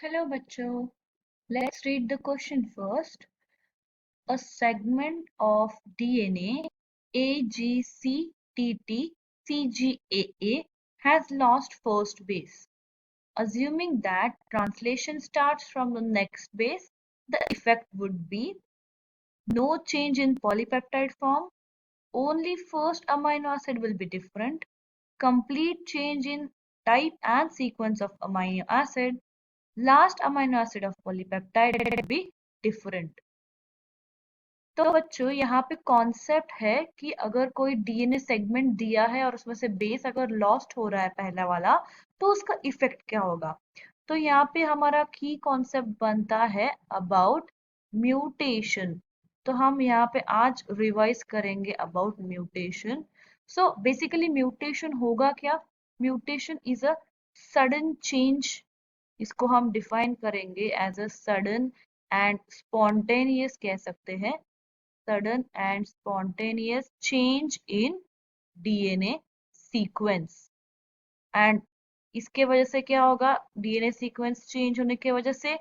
Hello बच्चों, let's read the question first. A segment of DNA AGCTT has lost first base. Assuming that translation starts from the next base, the effect would be no change in polypeptide form, only first amino acid will be different, complete change in type and sequence of amino acid, last amino acid of polypeptide will be different. तो बच्चों यहाँ पे concept है कि अगर कोई DNA segment दिया है और उसमें से बेस अगर लॉस्ट हो रहा है पहला वाला तो उसका इफेक्ट क्या होगा। तो यहाँ पे हमारा की कॉन्सेप्ट बनता है अबाउट म्यूटेशन। तो हम यहाँ पे आज रिवाइज करेंगे about mutation. So basically mutation होगा क्या। Mutation is a sudden change. इसको हम डिफाइन करेंगे as a sudden and spontaneous कह सकते हैं। sudden and spontaneous change in DNA sequence and इसके वजह से क्या होगा। डीएनए सीक्वेंस चेंज होने की वजह से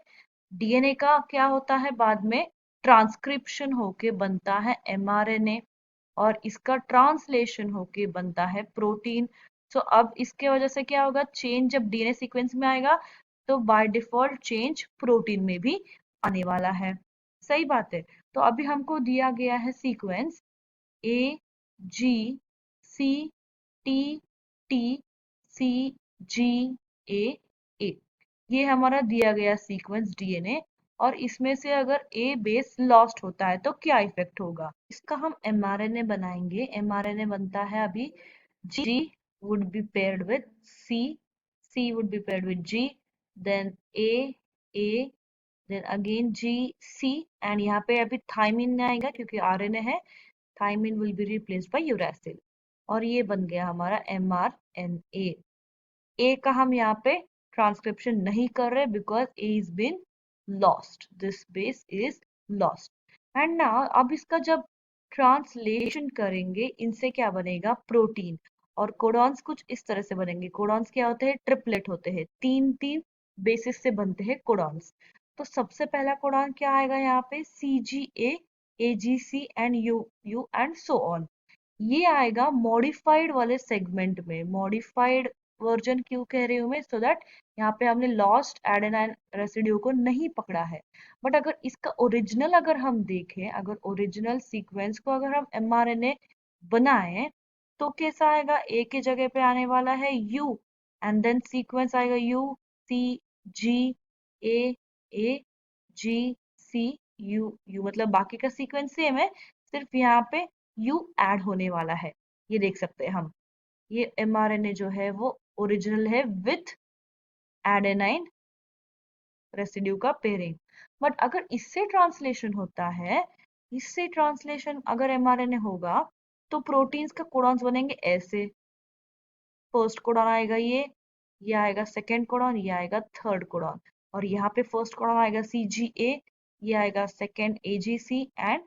डीएनए का क्या होता है बाद में ट्रांसक्रिप्शन होके बनता है एमआरएनए और इसका ट्रांसलेशन होके बनता है प्रोटीन। सो अब इसके वजह से क्या होगा, चेंज जब डीएनए सीक्वेंस में आएगा तो बाय डिफॉल्ट चेंज प्रोटीन में भी आने वाला है। सही बात है। तो अभी हमको दिया गया है सीक्वेंस AGCTTCGA। ये हमारा दिया गया सीक्वेंस डीएनए और इसमें से अगर ए बेस लॉस्ट होता है तो क्या इफेक्ट होगा। इसका हम एमआरएनए बनाएंगे। एमआरएनए बनता है अभी G would be paired with C would be paired with G, then A, then again G, C and यहाँ पे अभी थाइमिन आएगा क्योंकि आरएनए है। Thymine will be replaced by uracil और ये बन गया हमारा mRNA। ए का हम यहाँ पे ट्रांसक्रिप्शन नहीं कर रहे because a is been lost, this base is lost. And now अब इसका जब ट्रांसलेशन करेंगे इनसे क्या बनेगा, प्रोटीन। और कोडॉन्स कुछ इस तरह से बनेंगे। कोडॉन्स क्या होते हैं, ट्रिपलेट होते हैं, तीन तीन बेसिस से बनते हैं कोडॉन्स। तो सबसे पहला कोडॉन क्या आएगा यहाँ पे, CGA, AGC and you and so on. ये आएगा मॉडिफाइड वाले सेगमेंट में। मॉडिफाइड वर्जन क्यों कह रही हूँ मैं, सो दैट यहाँ पे हमने लॉस्ट एडेनाइन रेसिड्यू को नहीं पकड़ा है। बट अगर इसका ओरिजिनल अगर हम देखें, अगर ओरिजिनल सीक्वेंस को अगर हम एमआरएनए बनाएं तो कैसा आएगा, ए के जगह पे आने वाला है यू एंड देन सीक्वेंस आएगा UCGA, A, G, C, U मतलब बाकी का सीक्वेंस सेम है, सिर्फ यहाँ पे यू ऐड होने वाला है। ये देख सकते हैं हम, ये एमआरएनए जो है वो ओरिजिनल है विथ एडेनाइन रेसिड्यू का पेयरिंग। बट अगर इससे ट्रांसलेशन होता है, इससे ट्रांसलेशन अगर एमआरएनए होगा तो प्रोटीन्स का कोडॉन्स बनेंगे ऐसे। फर्स्ट कोडॉन आएगा ये आएगा सेकेंड कोडॉन, ये आएगा थर्ड कोडॉन और यहाँ पे फर्स्ट कोडॉन आएगा CGA, ये आएगा सेकेंड AGC एंड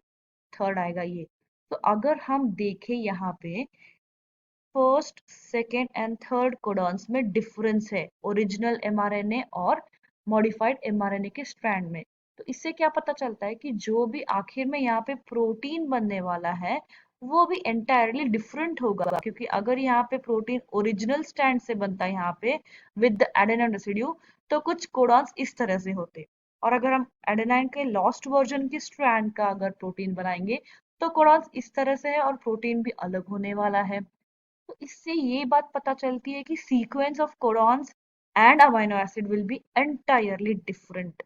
थर्ड आएगा ये। तो अगर हम देखें यहाँ पे first second and third codons में डिफरेंस है ओरिजिनल एमआरएनए और मॉडिफाइड एमआरएनए के स्ट्रैंड में। तो इससे क्या पता चलता है कि जो भी आखिर में यहाँ पे प्रोटीन बनने वाला है वो भी एंटायरली डिफरेंट होगा, क्योंकि अगर यहाँ पे प्रोटीन ओरिजिनल स्ट्रैंड से बनता है यहाँ पे विद द एडेनाइन रेसिड्यू तो कुछ कोडॉन्स इस तरह से होते, और अगर हम एडेनाइन के लॉस्ट वर्जन की स्ट्रैंड का अगर प्रोटीन बनाएंगे तो कोडॉन्स इस तरह से है और प्रोटीन भी अलग होने वाला है। तो इससे ये बात पता चलती है कि sequence of codons and amino acid will be entirely different.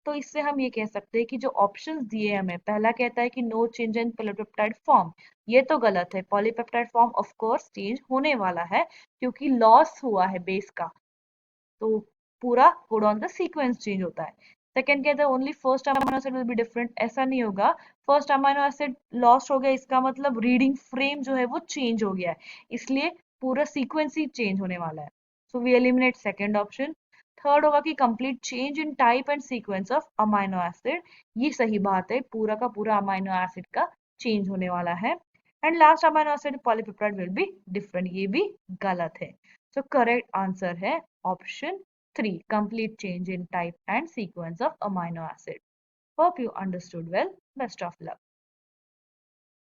तो इससे हम ये कह सकते हैं कि जो ऑप्शंस दिए हमें, पहला कहता है कि no change in polypeptide form, ये तो गलत है। Polypeptide form of course change होने वाला है क्योंकि लॉस हुआ है बेस का, तो पूरा कोडॉन का सीक्वेंस चेंज होता है। सेकंड कहता है only first amino acid will be different, ऐसा नहीं होगा। फर्स्ट अमीनो एसिड लॉस्ट हो गया इसका मतलब रीडिंग फ्रेम जो है वो चेंज हो गया है, इसलिए पूरा सीक्वेंस ही चेंज होने वाला है। So we eliminate second option. Third होगा कि complete change in type and sequence of amino acid, ये सही बात है, पूरा का पूरा अमीनो एसिड का चेंज होने वाला है। And last amino acid polypeptide will be different, ये भी गलत है। सो करेक्ट आंसर है option 3. Complete change in type and sequence of amino acid. Hope you understood well. Best of luck.